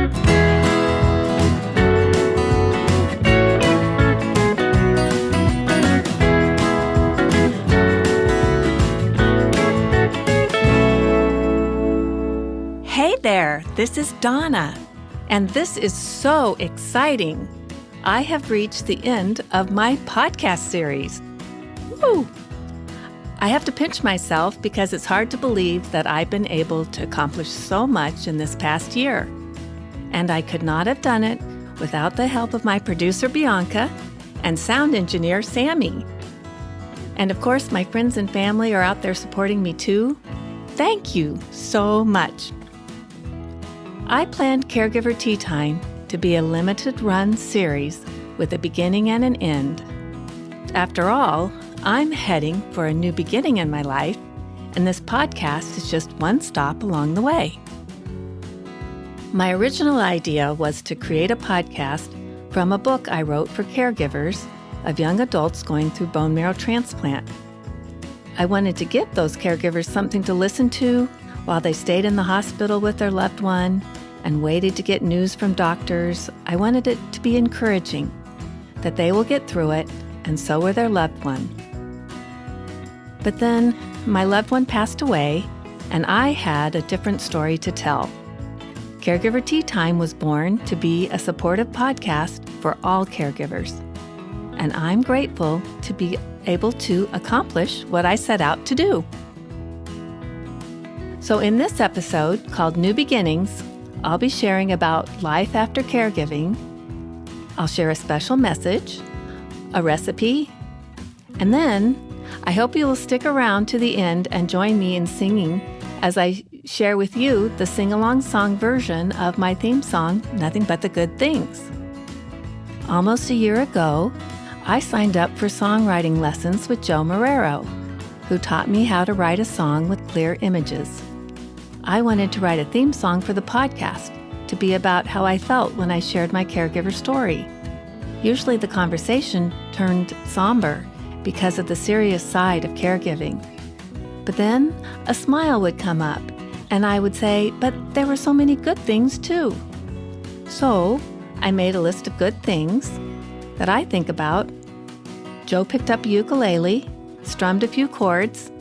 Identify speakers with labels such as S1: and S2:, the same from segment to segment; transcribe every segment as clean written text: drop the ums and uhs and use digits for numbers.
S1: Hey there, this is Donna, and this is so exciting. I have reached the end of my podcast series. Woo! I have to pinch myself because it's hard to believe that I've been able to accomplish so much in this past year. And I could not have done it without the help of my producer Bianca and sound engineer Sammy. And of course, my friends and family are out there supporting me too. Thank you so much. I planned Caregiver Tea Time to be a limited-run series with a beginning and an end. After all, I'm heading for a new beginning in my life, and this podcast is just one stop along the way. My original idea was to create a podcast from a book I wrote for caregivers of young adults going through bone marrow transplant. I wanted to give those caregivers something to listen to while they stayed in the hospital with their loved one and waited to get news from doctors. I wanted it to be encouraging, that they will get through it, and so will their loved one. But then my loved one passed away, and I had a different story to tell. Caregiver Tea Time was born to be a supportive podcast for all caregivers, and I'm grateful to be able to accomplish what I set out to do. So in this episode, called New Beginnings, I'll be sharing about life after caregiving. I'll share a special message, a recipe, and then I hope you will stick around to the end and join me in singing as I share with you the sing-along song version of my theme song, Nothing But the Good Things. Almost a year ago, I signed up for songwriting lessons with Joe Marrero, who taught me how to write a song with clear images. I wanted to write a theme song for the podcast to be about how I felt when I shared my caregiver story. Usually the conversation turned somber because of the serious side of caregiving. But then a smile would come up and I would say, but there were so many good things too. So I made a list of good things that I think about. Joe picked up a ukulele, strummed a few chords,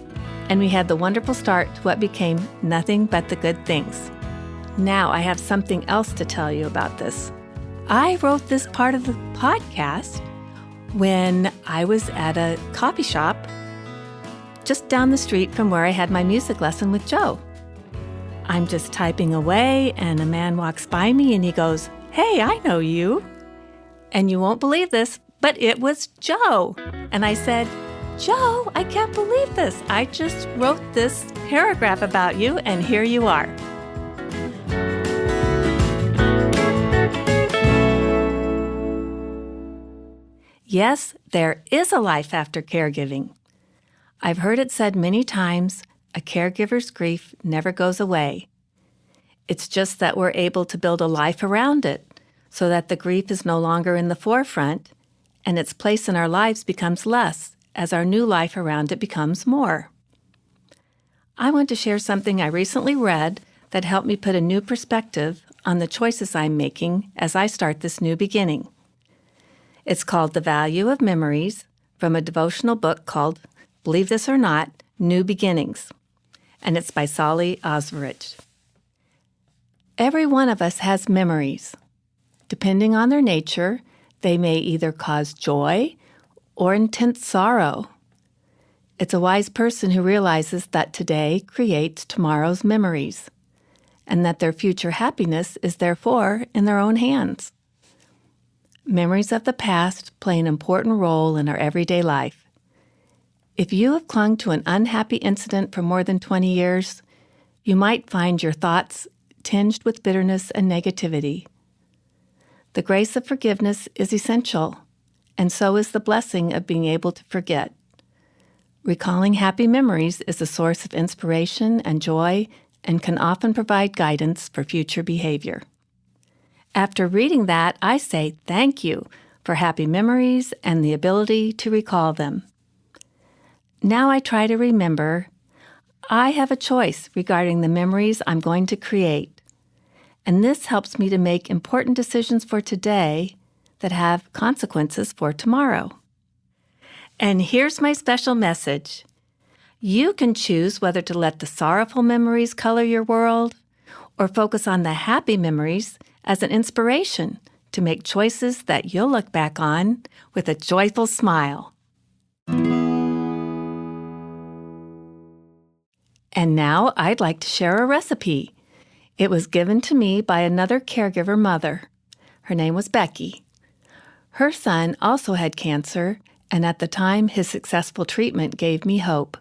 S1: and we had the wonderful start to what became Nothing But the Good Things. Now I have something else to tell you about this. I wrote this part of the podcast when I was at a coffee shop just down the street from where I had my music lesson with Joe. I'm just typing away and a man walks by me and he goes, "Hey, I know you." And you won't believe this, but it was Joe. And I said, "Joe, I can't believe this. I just wrote this paragraph about you, and here you are." Yes, there is a life after caregiving. I've heard it said many times, a caregiver's grief never goes away. It's just that we're able to build a life around it so that the grief is no longer in the forefront and its place in our lives becomes less as our new life around it becomes more. I want to share something I recently read that helped me put a new perspective on the choices I'm making as I start this new beginning. It's called The Value of Memories from a devotional book called, believe this or not, New Beginnings, and it's by Solly Ozrovech. Every one of us has memories. Depending on their nature, they may either cause joy or intense sorrow. It's a wise person who realizes that today creates tomorrow's memories, and that their future happiness is therefore in their own hands. Memories of the past play an important role in our everyday life. If you have clung to an unhappy incident for more than 20 years, you might find your thoughts tinged with bitterness and negativity. The grace of forgiveness is essential, and so is the blessing of being able to forget. Recalling happy memories is a source of inspiration and joy and can often provide guidance for future behavior. After reading that, I say thank you for happy memories and the ability to recall them. Now I try to remember I have a choice regarding the memories I'm going to create, and this helps me to make important decisions for today that have consequences for tomorrow. And here's my special message. You can choose whether to let the sorrowful memories color your world or focus on the happy memories as an inspiration to make choices that you'll look back on with a joyful smile. And now I'd like to share a recipe. It was given to me by another caregiver mother. Her name was Becky. Her son also had cancer, and at the time his successful treatment gave me hope.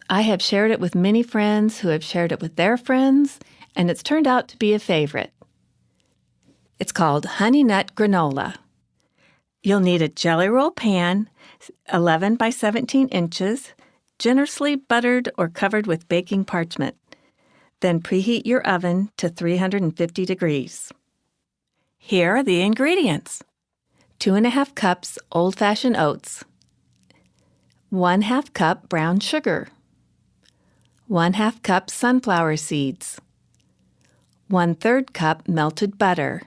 S1: I have shared it with many friends who have shared it with their friends, and it's turned out to be a favorite. It's called Honey Nut Granola. You'll need a jelly roll pan, 11 by 17 inches, generously buttered or covered with baking parchment. Then preheat your oven to 350 degrees. Here are the ingredients. 2½ cups old-fashioned oats, 1/2 cup brown sugar, 1/2 cup sunflower seeds, 1/3 cup melted butter,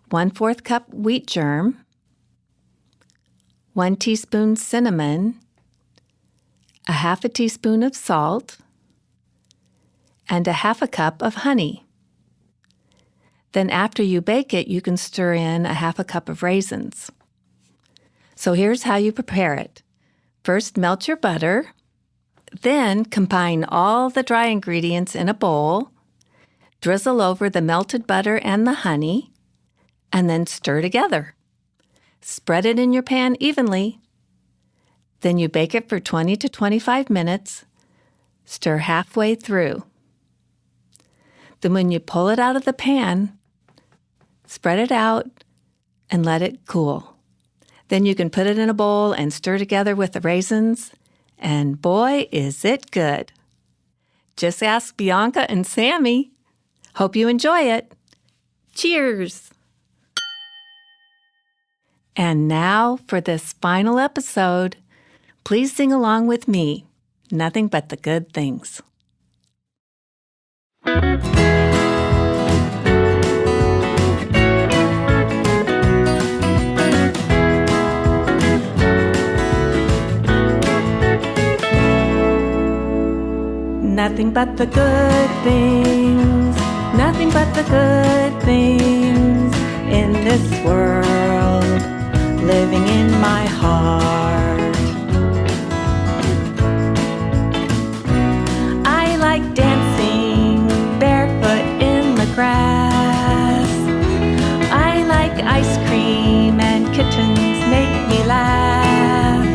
S1: 1/4 cup wheat germ, 1 teaspoon cinnamon, 1/2 teaspoon of salt, and 1/2 cup of honey. Then after you bake it, you can stir in 1/2 cup of raisins. So here's how you prepare it. First, melt your butter. Then combine all the dry ingredients in a bowl. Drizzle over the melted butter and the honey, and then stir together. Spread it in your pan evenly. Then you bake it for 20 to 25 minutes. Stir halfway through. Then when you pull it out of the pan, spread it out and let it cool. Then you can put it in a bowl and stir together with the raisins, and boy, is it good. Just ask Bianca and Sammy. Hope you enjoy it. Cheers! And now for this final episode, please sing along with me. Nothing but the good things. Nothing but the good things, nothing but the good things in this world, living in my heart. I like dancing barefoot in the grass. I like ice cream and kittens make me laugh.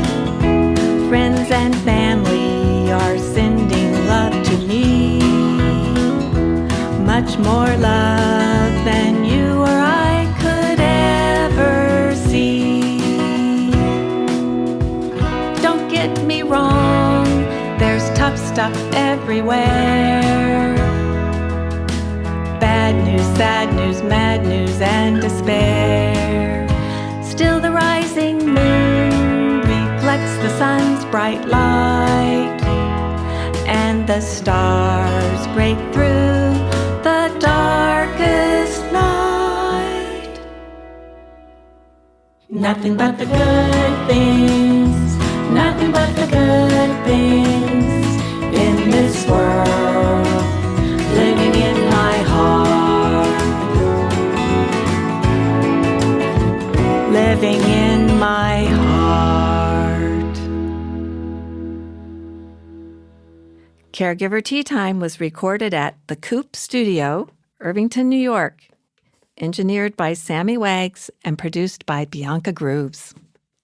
S1: Friends and family are sending love to me, much more love than you or I could ever see. Don't get me wrong, there's tough stuff everywhere. Bad news, sad news, mad news, and despair. Still the rising moon reflects the sun's bright light, and the stars break through the darkest night. Nothing but the good things, nothing but the good things in this world, living in my heart, living in my heart. Caregiver Tea Time was recorded at the Coop Studio, Irvington, New York, engineered by Sammy Wags and produced by Bianca Grooves.